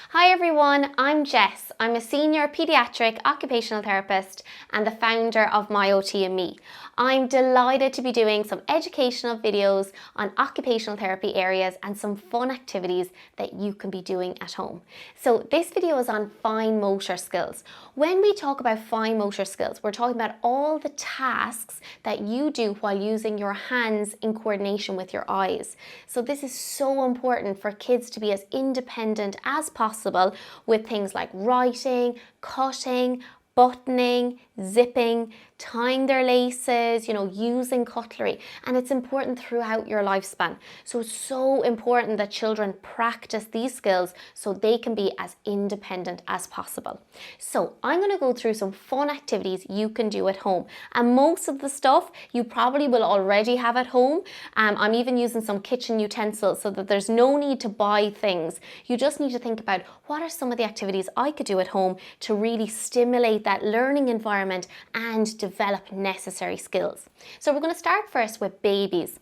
Hi everyone, I'm Jess. I'm a senior paediatric occupational therapist and the founder of MYOT&ME. I'm delighted to be doing some educational videos on occupational therapy areas and some fun activities that you can be doing at home. So this video is on fine motor skills. When we talk about fine motor skills, we're talking about all the tasks that you do while using your hands in coordination with your eyes. So this is so important for kids to be as independent as possible with things like writing, cutting, buttoning, zipping, tying their laces, using cutlery. And it's important throughout your lifespan. So it's so important that children practice these skills so they can be as independent as possible. So I'm going to go through some fun activities you can do at home. And most of the stuff you probably will already have at home. I'm even using some kitchen utensils so that there's no need to buy things. You just need to think about what are some of the activities I could do at home to really stimulate that learning environment and develop necessary skills. So we're going to start first with babies.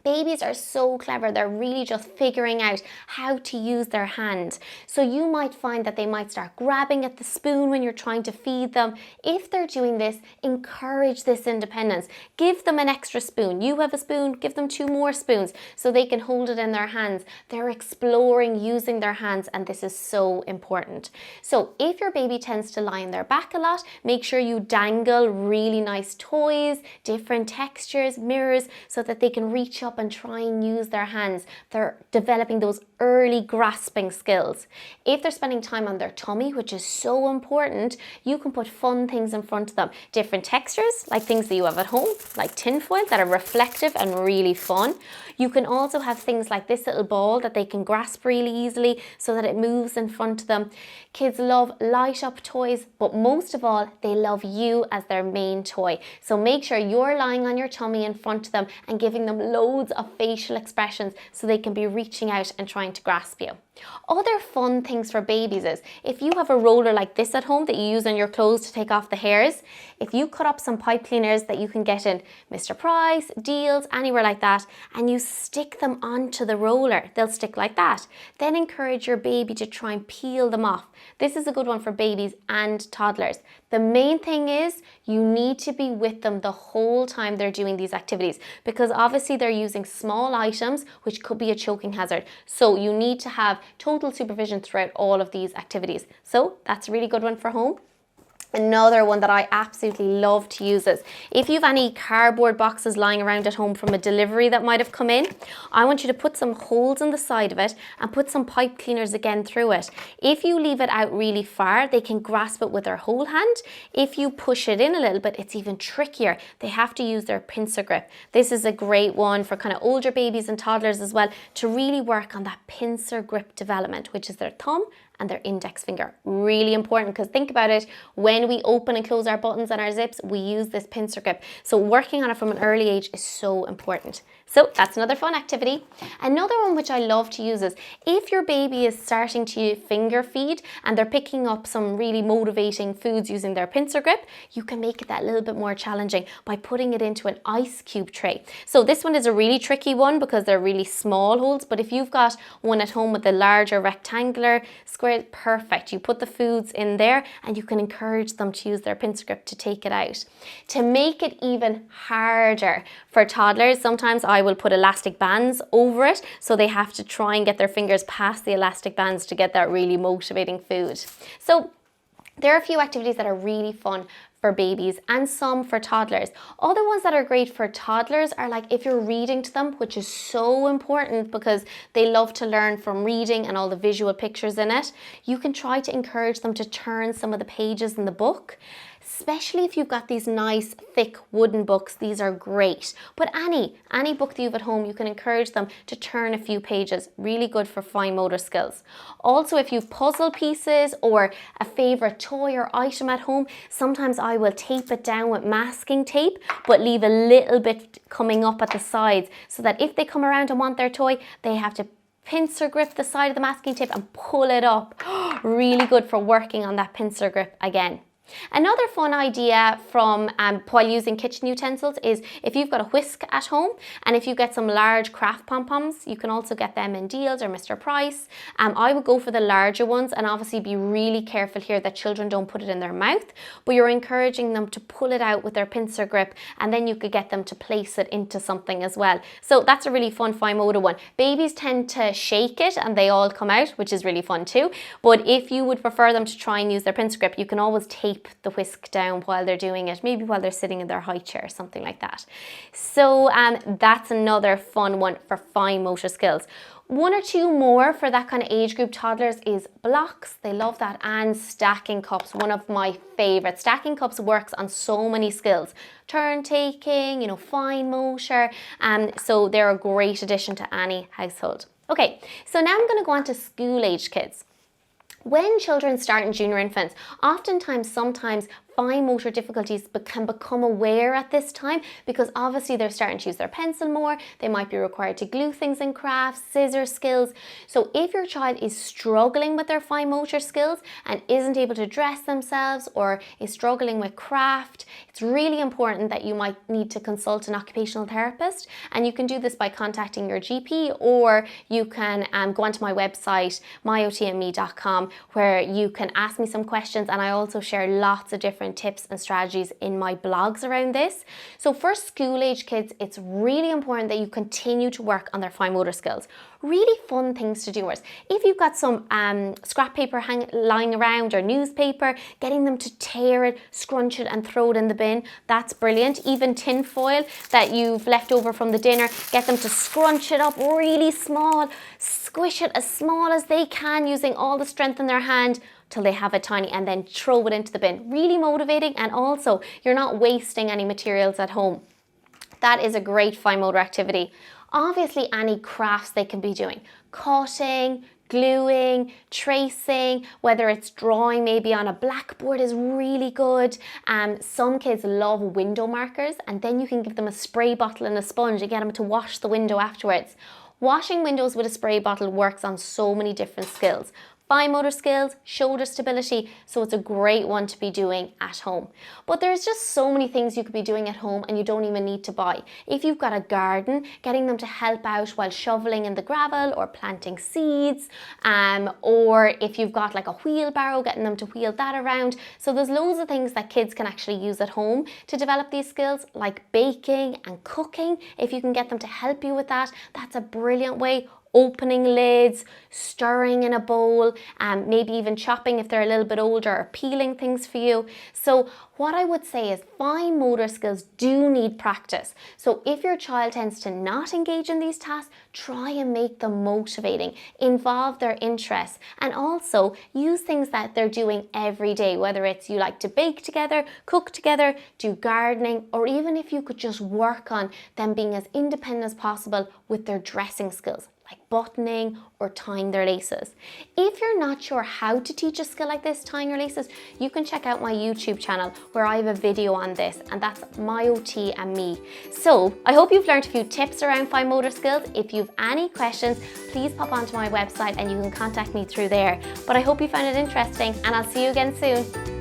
Babies are so clever, they're really just figuring out how to use their hand. So you might find that they might start grabbing at the spoon when you're trying to feed them. If they're doing this, encourage this independence. Give them an extra spoon. You have a spoon, give them 2 more spoons so they can hold it in their hands. They're exploring using their hands, and this is so important. So if your baby tends to lie on their back a lot, make sure you dangle really nice toys, different textures, mirrors, so that they can reach up and try and use their hands. They're developing those early grasping skills. If they're spending time on their tummy, which is so important, you can put fun things in front of them. Different textures, like things that you have at home, like tinfoil that are reflective and really fun. You can also have things like this little ball that they can grasp really easily so that it moves in front of them. Kids love light up toys, but most of all, they love you as their main toy. So make sure you're lying on your tummy in front of them and giving them loads of facial expressions so they can be reaching out and trying to grasp you. Other fun things for babies is if you have a roller like this at home that you use on your clothes to take off the hairs, if you cut up some pipe cleaners that you can get in Mr. Price, Deals, anywhere like that, and you stick them onto the roller, they'll stick like that. Then encourage your baby to try and peel them off. This is a good one for babies and toddlers. The main thing is you need to be with them the whole time they're doing these activities, because obviously they're using small items which could be a choking hazard. So you need to have total supervision throughout all of these activities. So that's a really good one for home. Another one that I absolutely love to use is if you have any cardboard boxes lying around at home from a delivery that might have come in, I want you to put some holes in the side of it and put some pipe cleaners again through it. If you leave it out really far, they can grasp it with their whole hand. If you push it in a little bit, it's even trickier. They have to use their pincer grip. This is a great one for kind of older babies and toddlers as well, to really work on that pincer grip development, which is their thumb and their index finger. Really important, because think about it, when we open and close our buttons and our zips, we use this pincer grip. So working on it from an early age is so important. So that's another fun activity. Another one which I love to use is if your baby is starting to finger feed and they're picking up some really motivating foods using their pincer grip, you can make it that little bit more challenging by putting it into an ice cube tray. So this one is a really tricky one because they're really small holes, but if you've got one at home with a larger rectangular square, perfect. You put the foods in there and you can encourage them to use their pincer grip to take it out. To make it even harder for toddlers, sometimes I will put elastic bands over it so they have to try and get their fingers past the elastic bands to get that really motivating food. So there are a few activities that are really fun for babies and some for toddlers. Other ones that are great for toddlers are like if you're reading to them, which is so important because they love to learn from reading and all the visual pictures in it. You can try to encourage them to turn some of the pages in the book. Especially if you've got these nice thick wooden books, these are great. But any book that you have at home, you can encourage them to turn a few pages. Really good for fine motor skills. Also, if you've puzzle pieces or a favorite toy or item at home, sometimes I will tape it down with masking tape, but leave a little bit coming up at the sides so that if they come around and want their toy, they have to pincer grip the side of the masking tape and pull it up. Really good for working on that pincer grip again. Another fun idea from while using kitchen utensils is if you've got a whisk at home, and if you get some large craft pom-poms, you can also get them in Deals or Mr. Price. I would go for the larger ones, and obviously be really careful here that children don't put it in their mouth, but you're encouraging them to pull it out with their pincer grip, and then you could get them to place it into something as well. So that's a really fun fine motor one. Babies tend to shake it and they all come out, which is really fun too. But if you would prefer them to try and use their pincer grip, you can always tape the whisk down while they're doing it, maybe while they're sitting in their high chair, something like that. So that's another fun one for fine motor skills. One or two more for that kind of age group, toddlers, is blocks. They love that, and stacking cups, one of my favorites. Stacking cups works on so many skills. Turn taking, fine motor, so they're a great addition to any household. Okay, so now I'm going to go on to school-age kids. When children start in junior infants, sometimes fine motor difficulties can become aware at this time, because obviously they're starting to use their pencil more. They might be required to glue things in crafts, scissor skills. So if your child is struggling with their fine motor skills and isn't able to dress themselves, or is struggling with craft, it's really important that you might need to consult an occupational therapist. And you can do this by contacting your GP, or you can go onto my website, MYOT&ME.com, where you can ask me some questions, and I also share lots of different tips and strategies in my blogs around this. So for school age kids, it's really important that you continue to work on their fine motor skills. Really fun things to do is, if you've got some scrap paper lying around, or newspaper, getting them to tear it, scrunch it and throw it in the bin, that's brilliant. Even tin foil that you've left over from the dinner, get them to scrunch it up really small, squish it as small as they can using all the strength in their hand till they have it tiny, and then throw it into the bin. Really motivating, and also you're not wasting any materials at home. That is a great fine motor activity. Obviously, any crafts they can be doing, cutting, gluing, tracing, whether it's drawing maybe on a blackboard is really good. Some kids love window markers, and then you can give them a spray bottle and a sponge and get them to wash the window afterwards. Washing windows with a spray bottle works on so many different skills. Fine motor skills, shoulder stability, so it's a great one to be doing at home. But there's just so many things you could be doing at home, and you don't even need to buy. If you've got a garden, getting them to help out while shoveling in the gravel or planting seeds, or if you've got like a wheelbarrow, getting them to wheel that around. So there's loads of things that kids can actually use at home to develop these skills, like baking and cooking. If you can get them to help you with that, that's a brilliant way. Opening lids, stirring in a bowl, maybe even chopping if they're a little bit older, or peeling things for you. So what I would say is fine motor skills do need practice. So if your child tends to not engage in these tasks, try and make them motivating, involve their interests, and also use things that they're doing every day, whether it's you like to bake together, cook together, do gardening, or even if you could just work on them being as independent as possible with their dressing skills, like buttoning or tying their laces. If you're not sure how to teach a skill like this, tying your laces, you can check out my YouTube channel where I have a video on this, and that's MYOT&ME. So I hope you've learned a few tips around fine motor skills. If you've any questions, please pop onto my website and you can contact me through there. But I hope you found it interesting, and I'll see you again soon.